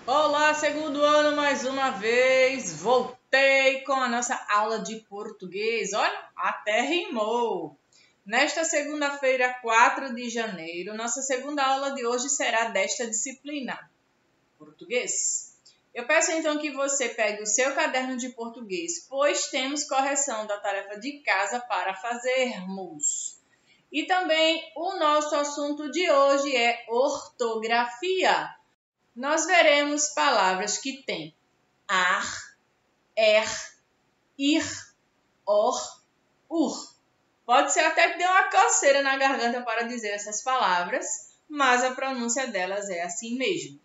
Olá, segundo ano mais uma vez. Voltei com a nossa aula de português. Olha, até rimou. Nesta segunda-feira, 4 de janeiro, nossa segunda aula de hoje será desta disciplina, português. Eu peço então que você pegue o seu caderno de português, pois temos correção da tarefa de casa para fazermos. E também o nosso assunto de hoje é ortografia. Nós veremos palavras que têm ar, er, ir, or, ur. Pode ser até que dê uma coceira na garganta para dizer essas palavras, mas a pronúncia delas é assim mesmo.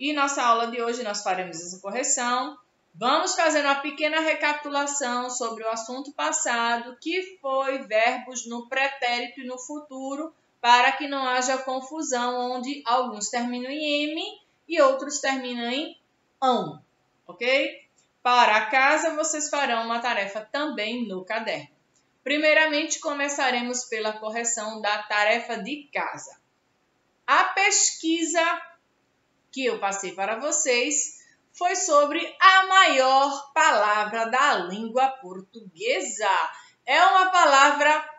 E nossa aula de hoje nós faremos essa correção. Vamos fazer uma pequena recapitulação sobre o assunto passado, que foi verbos no pretérito e no futuro, para que não haja confusão, onde alguns terminam em M e outros terminam em ão, ok? Para casa, vocês farão uma tarefa também no caderno. Primeiramente, começaremos pela correção da tarefa de casa. A pesquisa que eu passei para vocês foi sobre a maior palavra da língua portuguesa. É uma palavra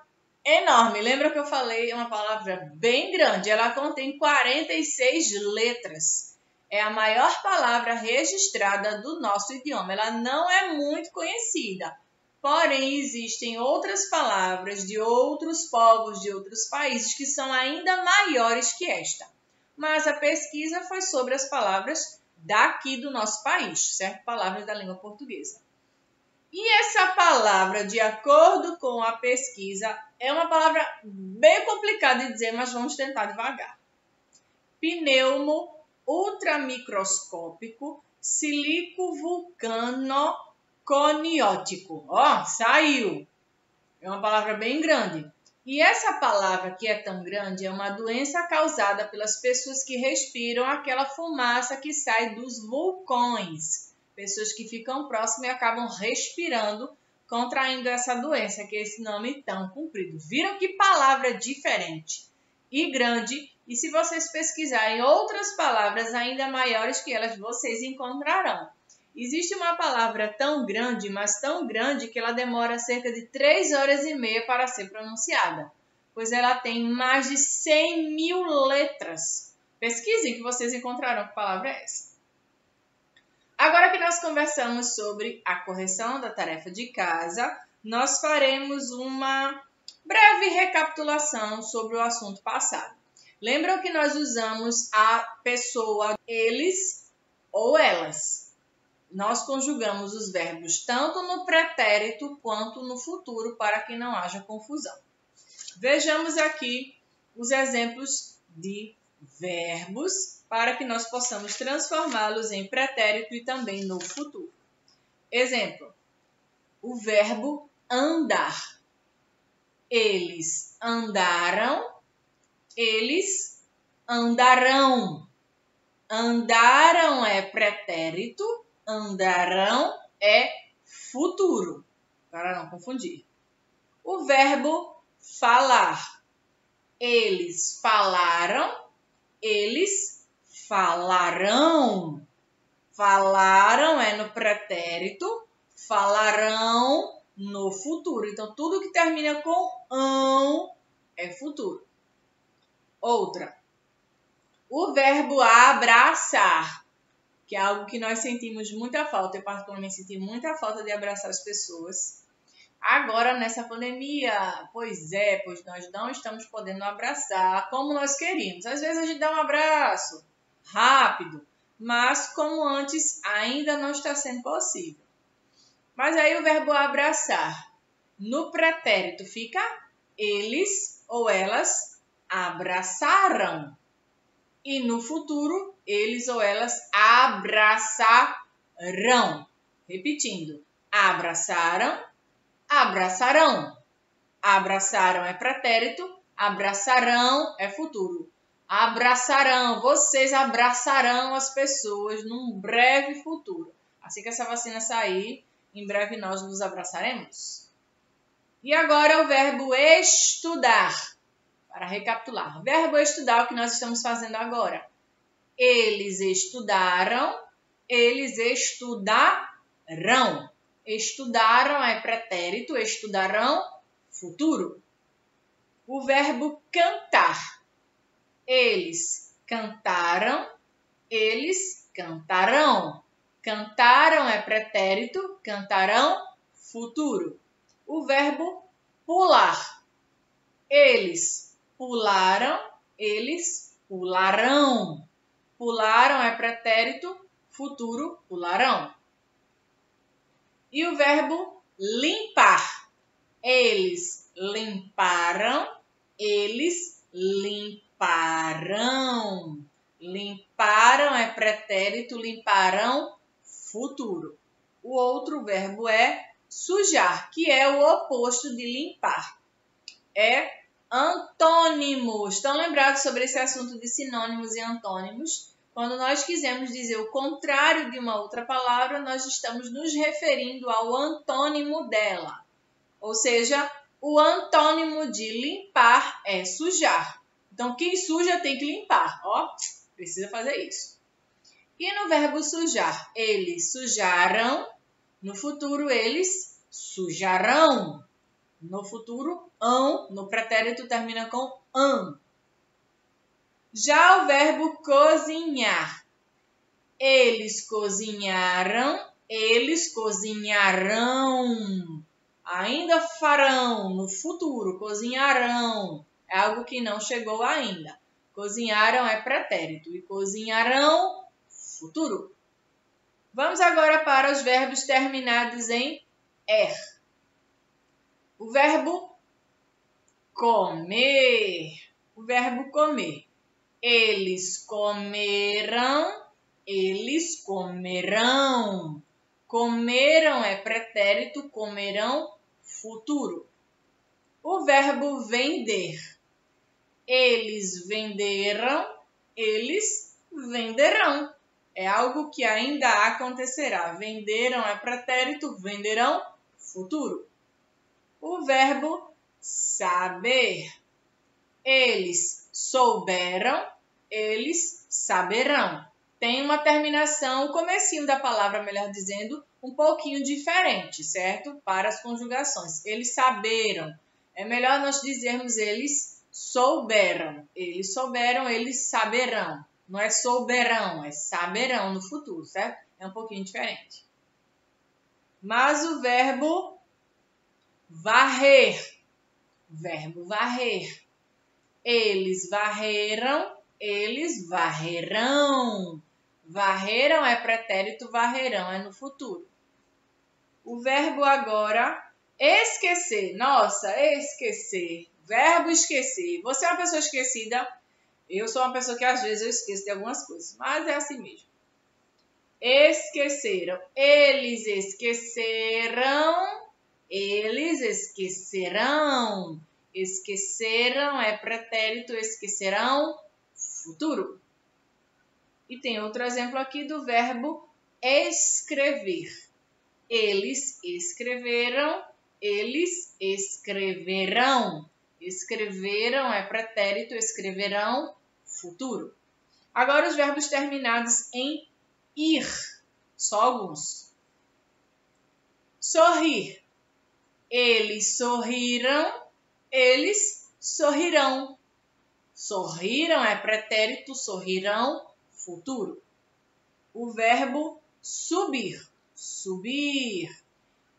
enorme. Lembra que eu falei? É uma palavra bem grande. Ela contém 46 letras. É a maior palavra registrada do nosso idioma. Ela não é muito conhecida. Porém, existem outras palavras de outros povos, de outros países, que são ainda maiores que esta. Mas a pesquisa foi sobre as palavras daqui do nosso país, certo? Palavras da língua portuguesa. E essa palavra, de acordo com a pesquisa, é uma palavra bem complicada de dizer, mas vamos tentar devagar. Pneumo ultramicroscópico silicovulcanoconiótico. Ó, saiu! É uma palavra bem grande. E essa palavra que é tão grande é uma doença causada pelas pessoas que respiram aquela fumaça que sai dos vulcões. Pessoas que ficam próximas e acabam respirando, contraindo essa doença, que é esse nome tão comprido. Viram que palavra diferente e grande? E se vocês pesquisarem outras palavras ainda maiores que elas, vocês encontrarão. Existe uma palavra tão grande, mas tão grande, que ela demora cerca de 3 horas e meia para ser pronunciada, pois ela tem mais de 100 mil letras. Pesquisem que vocês encontrarão que palavra é essa. Agora que nós conversamos sobre a correção da tarefa de casa, nós faremos uma breve recapitulação sobre o assunto passado. Lembram que nós usamos a pessoa eles ou elas? Nós conjugamos os verbos tanto no pretérito quanto no futuro para que não haja confusão. Vejamos aqui os exemplos de verbos para que nós possamos transformá-los em pretérito e também no futuro. Exemplo, o verbo andar. Eles andaram, eles andarão. Andaram é pretérito, andarão é futuro, para não confundir. O verbo falar. Eles falaram, eles falarão. Falaram é no pretérito, falarão no futuro. Então, tudo que termina com ão é futuro. Outra. O verbo abraçar, que é algo que nós sentimos muita falta. Eu particularmente senti muita falta de abraçar as pessoas. Agora, nessa pandemia, pois nós não estamos podendo abraçar como nós queríamos. Às vezes a gente dá um abraço rápido, mas como antes ainda não está sendo possível. Mas aí o verbo abraçar, no pretérito fica eles ou elas abraçaram. E no futuro, eles ou elas abraçarão. Repetindo, abraçaram, abraçarão. Abraçaram é pretérito, abraçarão é futuro. Abraçarão, vocês abraçarão as pessoas num breve futuro. Assim que essa vacina sair, em breve nós nos abraçaremos. E agora o verbo estudar. Para recapitular, verbo estudar é o que nós estamos fazendo agora. Eles estudaram, eles estudarão. Estudaram é pretérito, estudarão, futuro. O verbo cantar. Eles cantaram, eles cantarão. Cantaram é pretérito, cantarão, futuro. O verbo pular. Eles pularam, eles pularão. Pularam é pretérito, futuro, pularão. E o verbo limpar. Eles limparam, eles limparão. Limparam é pretérito, limparão, futuro. O outro verbo é sujar, que é o oposto de limpar. É antônimo. Estão lembrados sobre esse assunto de sinônimos e antônimos? Quando nós quisermos dizer o contrário de uma outra palavra, nós estamos nos referindo ao antônimo dela. Ou seja, o antônimo de limpar é sujar. Então, quem suja tem que limpar. Ó, precisa fazer isso. E no verbo sujar, eles sujaram. No futuro, eles sujarão. No futuro, ão. No pretérito, termina com ão. Já o verbo cozinhar. Eles cozinharam, eles cozinharão. Ainda farão, no futuro, cozinharão. É algo que não chegou ainda. Cozinharam é pretérito e cozinharão, futuro. Vamos agora para os verbos terminados em er. O verbo comer. O verbo comer. Eles comeram, eles comerão. Comeram é pretérito, comerão, futuro. O verbo vender. Eles venderam, eles venderão. É algo que ainda acontecerá. Venderam é pretérito, venderão, futuro. O verbo saber. Eles souberam, eles saberão. Tem uma terminação, o comecinho da palavra, melhor dizendo, um pouquinho diferente, certo? Para as conjugações. Eles saberam. É melhor nós dizermos eles souberam. Eles souberam, eles saberão. Não é souberão, é saberão no futuro, certo? É um pouquinho diferente. Mas o verbo varrer. Verbo varrer. Eles varreram, eles varrerão. Varreram é pretérito, varrerão é no futuro. O verbo agora, esquecer. Nossa, esquecer. Verbo esquecer. Você é uma pessoa esquecida? Eu sou uma pessoa que às vezes eu esqueço de algumas coisas, mas é assim mesmo. Esqueceram. Eles esqueceram, eles esquecerão. Esqueceram é pretérito, esquecerão, futuro. E tem outro exemplo aqui do verbo escrever. Eles escreveram, eles escreverão. Escreveram é pretérito, escreverão, futuro. Agora os verbos terminados em ir. Só alguns. Sorrir. Eles sorriram, eles sorrirão. Sorriram é pretérito, sorrirão, futuro. O verbo subir. Subir.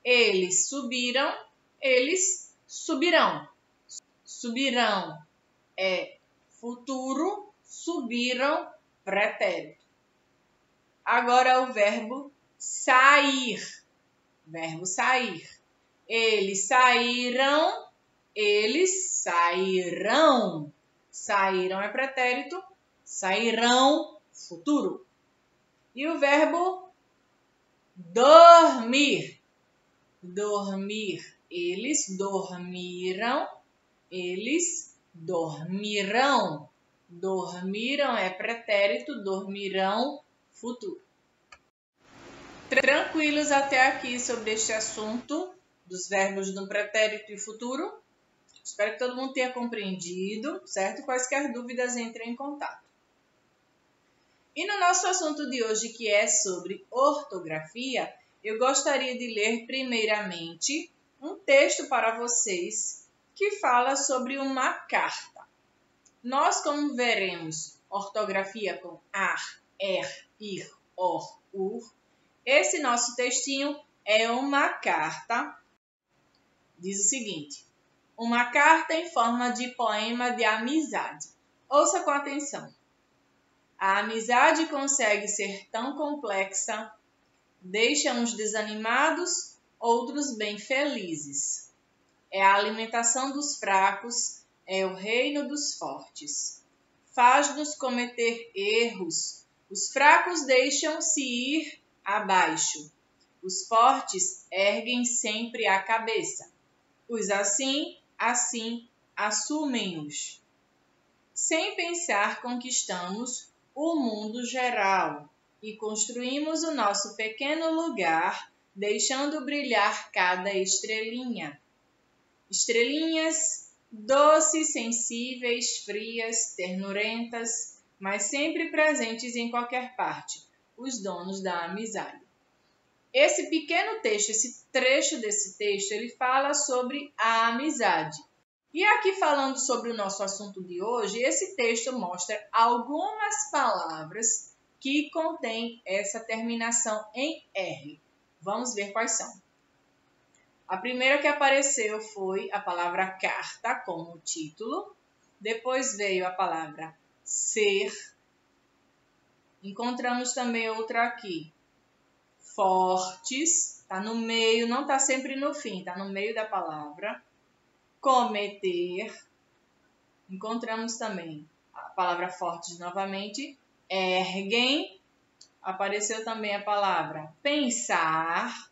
Eles subiram, eles subirão. Subirão é futuro, subiram, pretérito. Agora o verbo sair. Verbo sair. Eles saíram, eles sairão. Saíram é pretérito, sairão, futuro. E o verbo dormir. Dormir. Eles dormiram, eles dormirão. Dormiram é pretérito, dormirão, futuro. Tranquilos até aqui sobre este assunto dos verbos no pretérito e futuro? Espero que todo mundo tenha compreendido, certo? Quaisquer dúvidas, entrem em contato. E no nosso assunto de hoje, que é sobre ortografia, eu gostaria de ler primeiramente um texto para vocês que fala sobre uma carta. Nós, como veremos ortografia com ar, ir, ur, esse nosso textinho é uma carta. Diz o seguinte: uma carta em forma de poema de amizade. Ouça com atenção. A amizade consegue ser tão complexa, deixa uns desanimados, outros bem felizes. É a alimentação dos fracos, é o reino dos fortes. Faz-nos cometer erros, os fracos deixam-se ir abaixo, os fortes erguem sempre a cabeça. Os assim assumem-os. Sem pensar, conquistamos o mundo geral e construímos o nosso pequeno lugar, deixando brilhar cada estrelinha. Estrelinhas doces, sensíveis, frias, ternurentas, mas sempre presentes em qualquer parte, os donos da amizade. Esse pequeno texto, esse trecho desse texto, ele fala sobre a amizade. E aqui falando sobre o nosso assunto de hoje, esse texto mostra algumas palavras que contêm essa terminação em R. Vamos ver quais são. A primeira que apareceu foi a palavra carta como título. Depois veio a palavra ser. Encontramos também outra aqui. Fortes, está no meio, não está sempre no fim, está no meio da palavra. Cometer. Encontramos também a palavra fortes novamente. Erguem. Apareceu também a palavra pensar.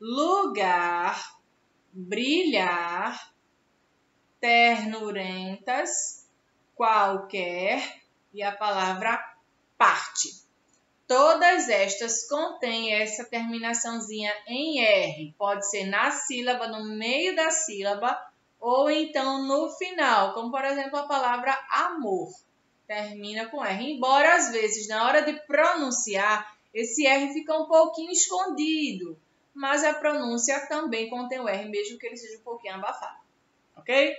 Lugar. Brilhar. Ternurentas. Qualquer. E a palavra parte. Todas estas contêm essa terminaçãozinha em R. Pode ser na sílaba, no meio da sílaba, ou então no final, como por exemplo a palavra amor. Termina com R. Embora às vezes na hora de pronunciar, esse R fica um pouquinho escondido, mas a pronúncia também contém o R, mesmo que ele seja um pouquinho abafado. Ok?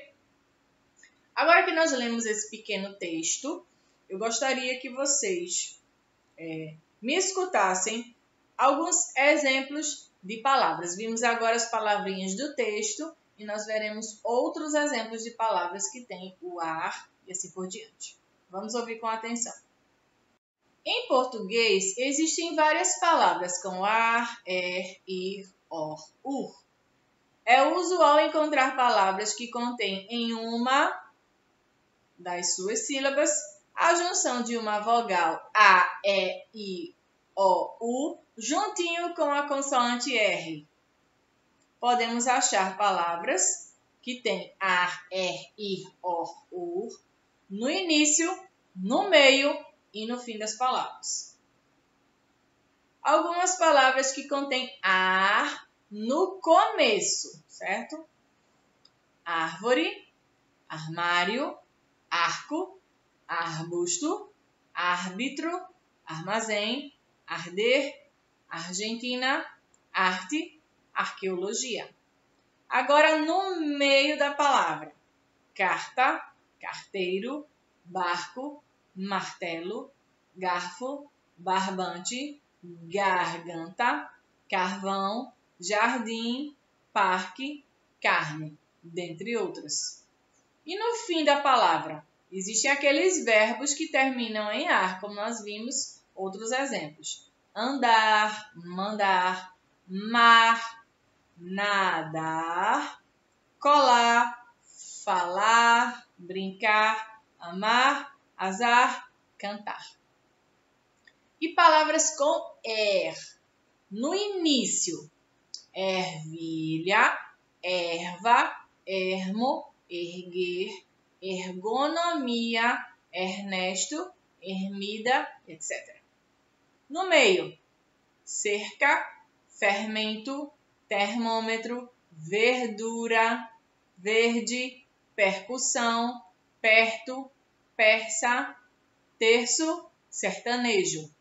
Agora que nós lemos esse pequeno texto, eu gostaria que vocês me escutassem alguns exemplos de palavras. Vimos agora as palavrinhas do texto e nós veremos outros exemplos de palavras que têm o ar e assim por diante. Vamos ouvir com atenção. Em português, existem várias palavras com ar, ir, ur. É usual encontrar palavras que contêm em uma das suas sílabas a junção de uma vogal A, E, I, O, U, juntinho com a consoante R. Podemos achar palavras que têm ar, I, O, U no início, no meio e no fim das palavras. Algumas palavras que contêm ar no começo, certo? Árvore, armário, arco, arbusto, árbitro, armazém, arder, Argentina, arte, arqueologia. Agora, no meio da palavra, carta, carteiro, barco, martelo, garfo, barbante, garganta, carvão, jardim, parque, carne, dentre outras. E no fim da palavra, existem aqueles verbos que terminam em ar, como nós vimos outros exemplos. Andar, mandar, mar, nadar, colar, falar, brincar, amar, azar, cantar. E palavras com er. No início, ervilha, erva, ermo, erguer, ergonomia, Ernesto, Ermida, etc. No meio, cerca, fermento, termômetro, verdura, verde, percussão, perto, persa, terço, sertanejo.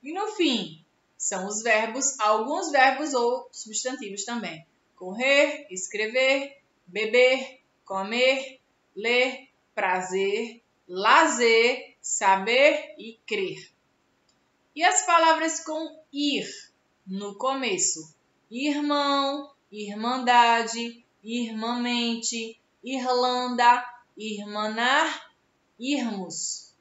E no fim, são os verbos, alguns verbos ou substantivos também. Correr, escrever, beber, comer, ler, prazer, lazer, saber e crer. E as palavras com ir no começo? Irmão, irmandade, irmãmente, Irlanda, irmanar, irmos.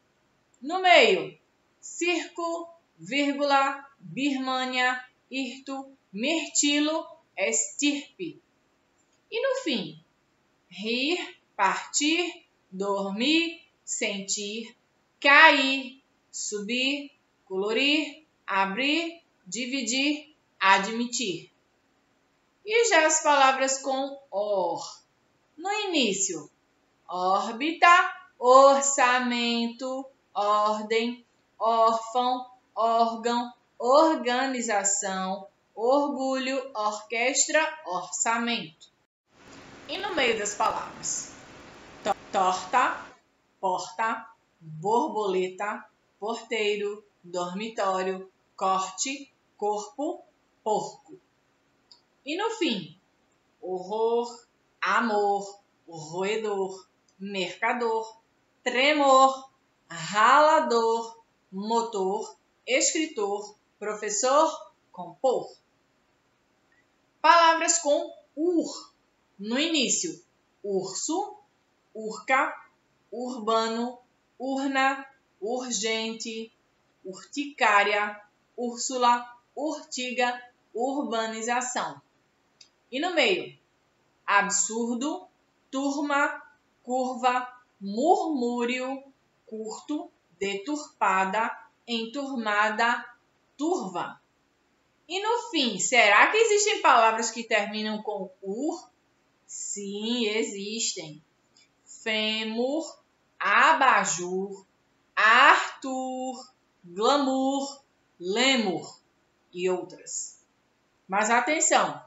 No meio, circo, vírgula, Birmânia, hirto, mirtilo, estirpe. E no fim, rir, partir, dormir, sentir, cair, subir, colorir, abrir, dividir, admitir. E já as palavras com or. No início, órbita, orçamento, ordem, órfão, órgão, organização, orgulho, orquestra, orçamento. E no meio das palavras, torta, porta, borboleta, porteiro, dormitório, corte, corpo, porco. E no fim, horror, amor, roedor, mercador, tremor, ralador, motor, escritor, professor, compor. Palavras com ur. No início, urso, urca, urbano, urna, urgente, urticária, úrsula, urtiga, urbanização. E no meio, absurdo, turma, curva, murmúrio, curto, deturpada, enturmada, turva. E no fim, será que existem palavras que terminam com ur? Sim, existem. Fêmur, abajur, Arthur, glamour, lemur e outras. Mas atenção!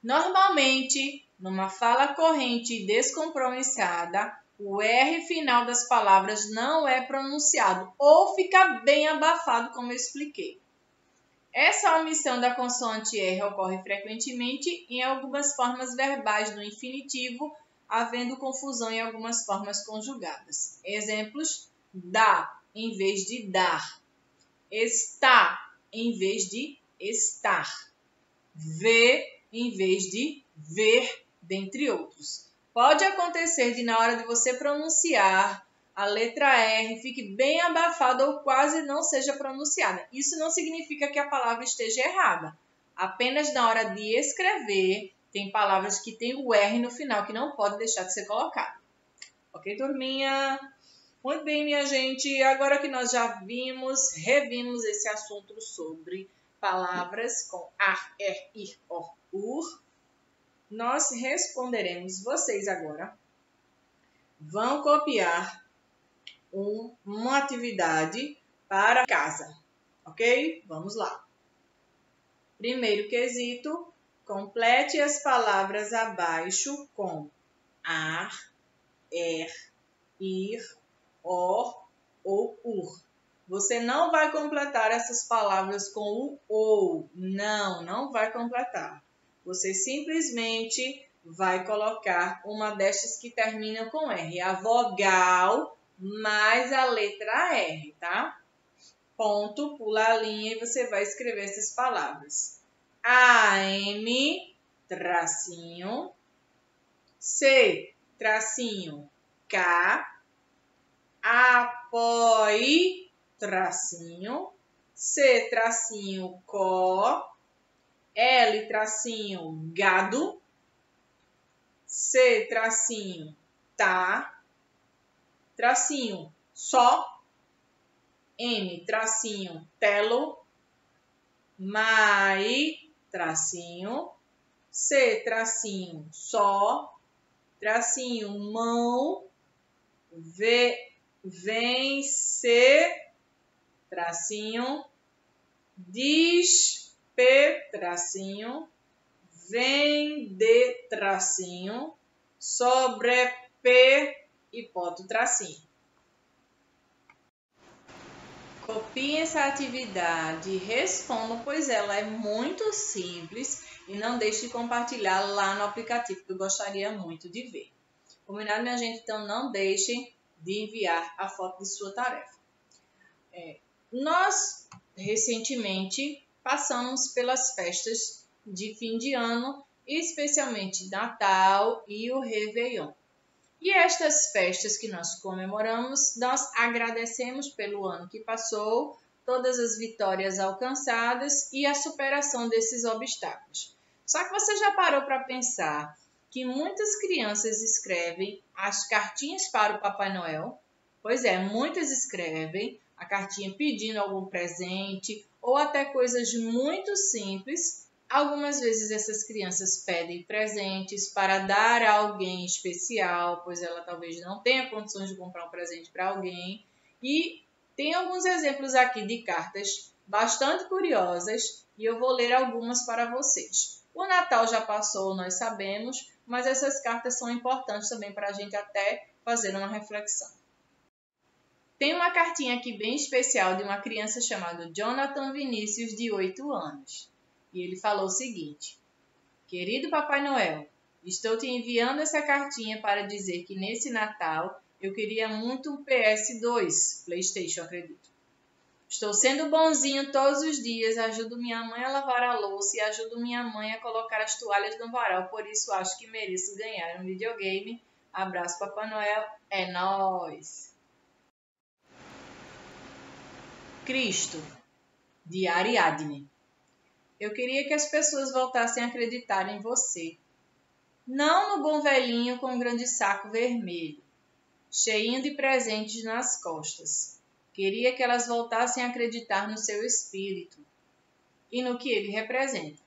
Normalmente, numa fala corrente e descompromissada, o R final das palavras não é pronunciado ou fica bem abafado, como eu expliquei. Essa omissão da consoante R ocorre frequentemente em algumas formas verbais do infinitivo, havendo confusão em algumas formas conjugadas. Exemplos: dá em vez de dar, está em vez de estar, vê em vez de ver, dentre outros. Pode acontecer de, na hora de você pronunciar, a letra R fique bem abafada ou quase não seja pronunciada. Isso não significa que a palavra esteja errada. Apenas na hora de escrever, tem palavras que tem o R no final, que não pode deixar de ser colocado. Ok, turminha? Muito bem, minha gente. Agora que nós já revimos esse assunto sobre palavras com ar, er, ir, or, ur, nós responderemos vocês agora. Vão copiar uma atividade para casa, ok? Vamos lá. Primeiro quesito, complete as palavras abaixo com ar, er, ir, or ou ur. Você não vai completar essas palavras com o ou. Não vai completar. Você simplesmente vai colocar uma destas que termina com R. A vogal mais a letra R, tá? Ponto, pula a linha e você vai escrever essas palavras. AM, tracinho, C, tracinho, K, apoie, tracinho, C, tracinho, có, L, tracinho, gado, C, tracinho, tá, tracinho, só, M, tracinho, telo, mai, tracinho, C, tracinho, só, tracinho, mão, vencer, tracinho, despe, tracinho, vender, tracinho, sobre, e ponto, tracinho. copiem essa atividade, respondam, pois ela é muito simples e não deixe de compartilhar lá no aplicativo, que eu gostaria muito de ver. Combinado, minha gente? Então, não deixem de enviar a foto de sua tarefa. Nós, recentemente, passamos pelas festas de fim de ano, especialmente Natal e o Réveillon. E estas festas que nós comemoramos, nós agradecemos pelo ano que passou, todas as vitórias alcançadas e a superação desses obstáculos. Só que você já parou para pensar que muitas crianças escrevem as cartinhas para o Papai Noel? Pois é, muitas escrevem a cartinha pedindo algum presente ou até coisas muito simples. Algumas vezes essas crianças pedem presentes para dar a alguém especial, pois ela talvez não tenha condições de comprar um presente para alguém. E tem alguns exemplos aqui de cartas bastante curiosas e eu vou ler algumas para vocês. O Natal já passou, nós sabemos, mas essas cartas são importantes também para a gente até fazer uma reflexão. Tem uma cartinha aqui bem especial de uma criança chamada Jonathan Vinícius, de 8 anos. E ele falou o seguinte: Querido Papai Noel, estou te enviando essa cartinha para dizer que nesse Natal eu queria muito um PS2, PlayStation, acredito. Estou sendo bonzinho todos os dias, ajudo minha mãe a lavar a louça e ajudo minha mãe a colocar as toalhas no varal, por isso acho que mereço ganhar um videogame. Abraço, Papai Noel, é nóis! Cristo, de Ariadne. Eu queria que as pessoas voltassem a acreditar em você. Não no bom velhinho com um grande saco vermelho, cheinho de presentes nas costas. Queria que elas voltassem a acreditar no seu espírito e no que ele representa.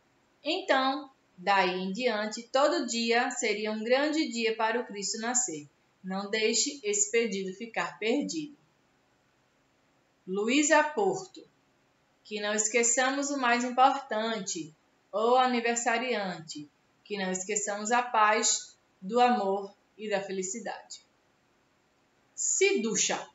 Então, daí em diante, todo dia seria um grande dia para o Cristo nascer. Não deixe esse pedido ficar perdido. Luísa Porto. Que não esqueçamos o mais importante, o aniversariante. Que não esqueçamos a paz, do amor e da felicidade. Siducha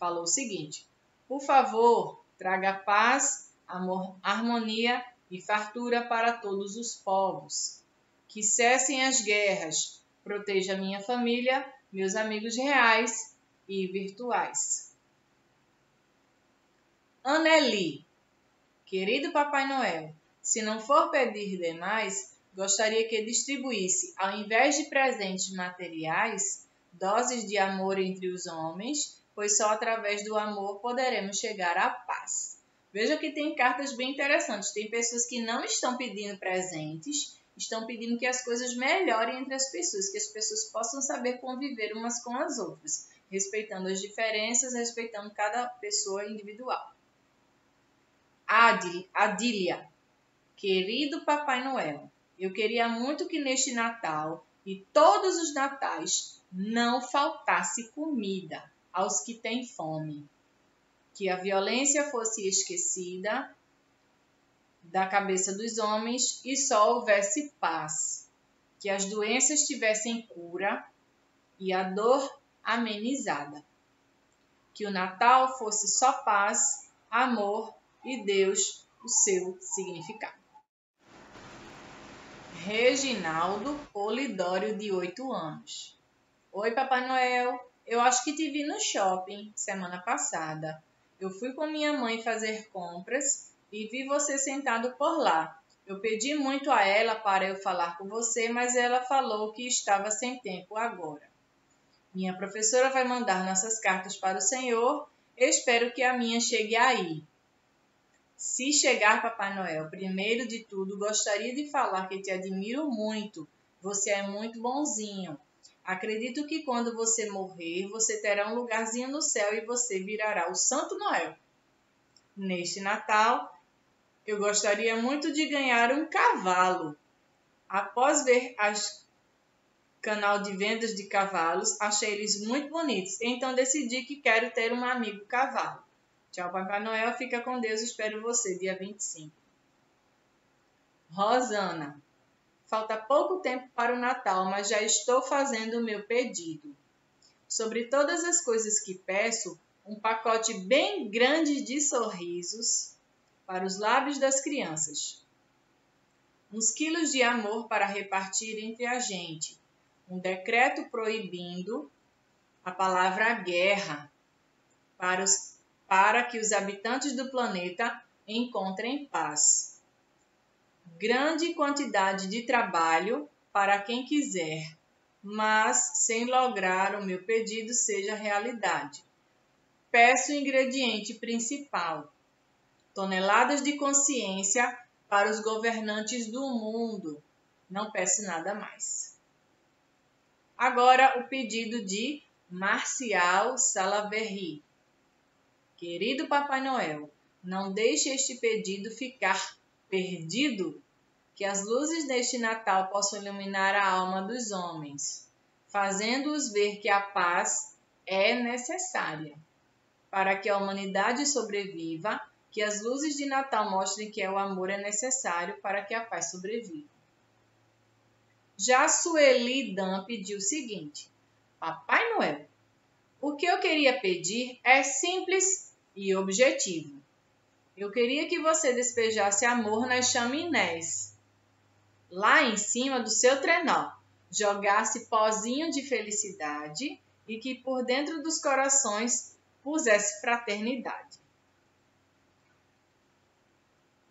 falou o seguinte: por favor, traga paz, amor, harmonia e fartura para todos os povos. Que cessem as guerras, proteja minha família, meus amigos reais e virtuais. Anneli, querido Papai Noel, se não for pedir demais, gostaria que distribuísse, ao invés de presentes materiais, doses de amor entre os homens, pois só através do amor poderemos chegar à paz. Veja que tem cartas bem interessantes. Tem pessoas que não estão pedindo presentes, estão pedindo que as coisas melhorem entre as pessoas, que as pessoas possam saber conviver umas com as outras, respeitando as diferenças, respeitando cada pessoa individual. Adília, querido Papai Noel, eu queria muito que neste Natal e todos os natais não faltasse comida aos que têm fome, que a violência fosse esquecida da cabeça dos homens e só houvesse paz, que as doenças tivessem cura e a dor amenizada, que o Natal fosse só paz, amor e Deus, o seu significado. Reginaldo Polidório, de 8 anos. Oi, Papai Noel. Eu acho que te vi no shopping semana passada. Eu fui com minha mãe fazer compras e vi você sentado por lá. Eu pedi muito a ela para eu falar com você, mas ela falou que estava sem tempo agora. Minha professora vai mandar nossas cartas para o senhor. Eu espero que a minha chegue aí. Se chegar, Papai Noel, primeiro de tudo, gostaria de falar que te admiro muito. Você é muito bonzinho. Acredito que quando você morrer, você terá um lugarzinho no céu e você virará o Santo Noel. Neste Natal, eu gostaria muito de ganhar um cavalo. Após ver canal de vendas de cavalos, achei eles muito bonitos. Então decidi que quero ter um amigo cavalo. Tchau, Papai Noel. Fica com Deus. Espero você, dia 25. Rosana. Falta pouco tempo para o Natal, mas já estou fazendo o meu pedido. Sobre todas as coisas que peço, um pacote bem grande de sorrisos para os lábios das crianças. Uns quilos de amor para repartir entre a gente. Um decreto proibindo a palavra guerra para que os habitantes do planeta encontrem paz. Grande quantidade de trabalho para quem quiser, mas sem lograr o meu pedido seja realidade. Peço o ingrediente principal: toneladas de consciência para os governantes do mundo. Não peço nada mais. Agora o pedido de Marcial Salaverry. Querido Papai Noel, não deixe este pedido ficar perdido, que as luzes deste Natal possam iluminar a alma dos homens, fazendo-os ver que a paz é necessária. Para que a humanidade sobreviva, que as luzes de Natal mostrem que o amor é necessário para que a paz sobreviva. Já Sueli Dan pediu o seguinte: Papai Noel, o que eu queria pedir é simples e objetivo. Eu queria que você despejasse amor nas chaminés, lá em cima do seu trenó, jogasse pozinho de felicidade e que por dentro dos corações pusesse fraternidade.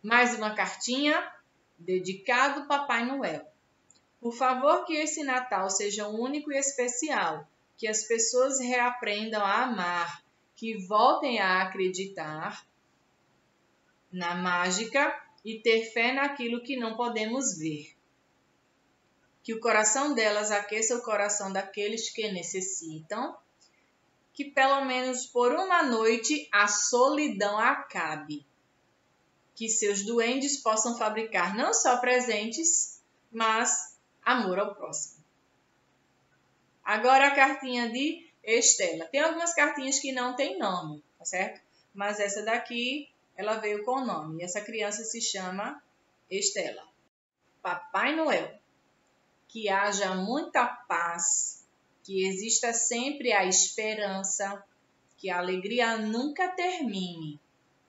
Mais uma cartinha, dedicado Papai Noel. Por favor, que esse Natal seja único e especial, que as pessoas reaprendam a amar, que voltem a acreditar na mágica e ter fé naquilo que não podemos ver. Que o coração delas aqueça o coração daqueles que necessitam, que pelo menos por uma noite a solidão acabe. Que seus duendes possam fabricar não só presentes, mas amor ao próximo. Agora a cartinha de Estela. Tem algumas cartinhas que não tem nome, tá certo? Mas essa daqui, ela veio com nome. E essa criança se chama Estela. Papai Noel, que haja muita paz, que exista sempre a esperança, que a alegria nunca termine,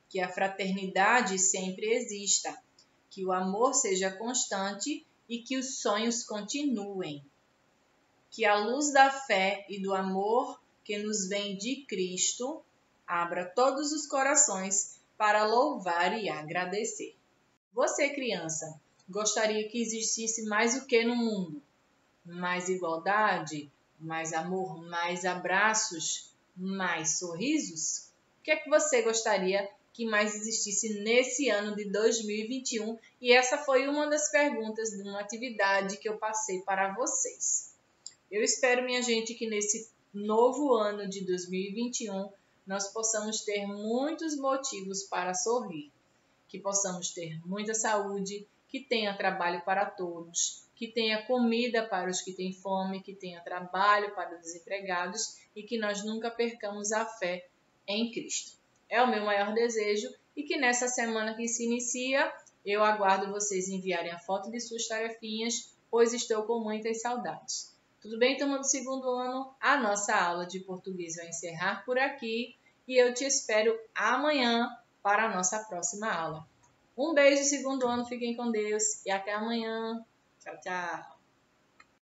que a fraternidade sempre exista, que o amor seja constante e que os sonhos continuem. Que a luz da fé e do amor que nos vem de Cristo abra todos os corações para louvar e agradecer. Você, criança, gostaria que existisse mais o que no mundo? Mais igualdade, mais amor, mais abraços, mais sorrisos? O que é que você gostaria que mais existisse nesse ano de 2021? E essa foi uma das perguntas de uma atividade que eu passei para vocês. Eu espero, minha gente, que nesse novo ano de 2021 nós possamos ter muitos motivos para sorrir, que possamos ter muita saúde, que tenha trabalho para todos, que tenha comida para os que têm fome, que tenha trabalho para os desempregados e que nós nunca percamos a fé em Cristo. É o meu maior desejo e que nessa semana que se inicia, eu aguardo vocês enviarem a foto de suas tarefinhas, pois estou com muitas saudades. Tudo bem, turma do segundo ano? A nossa aula de português vai encerrar por aqui e eu te espero amanhã para a nossa próxima aula. Um beijo, segundo ano, fiquem com Deus e até amanhã. Tchau, tchau.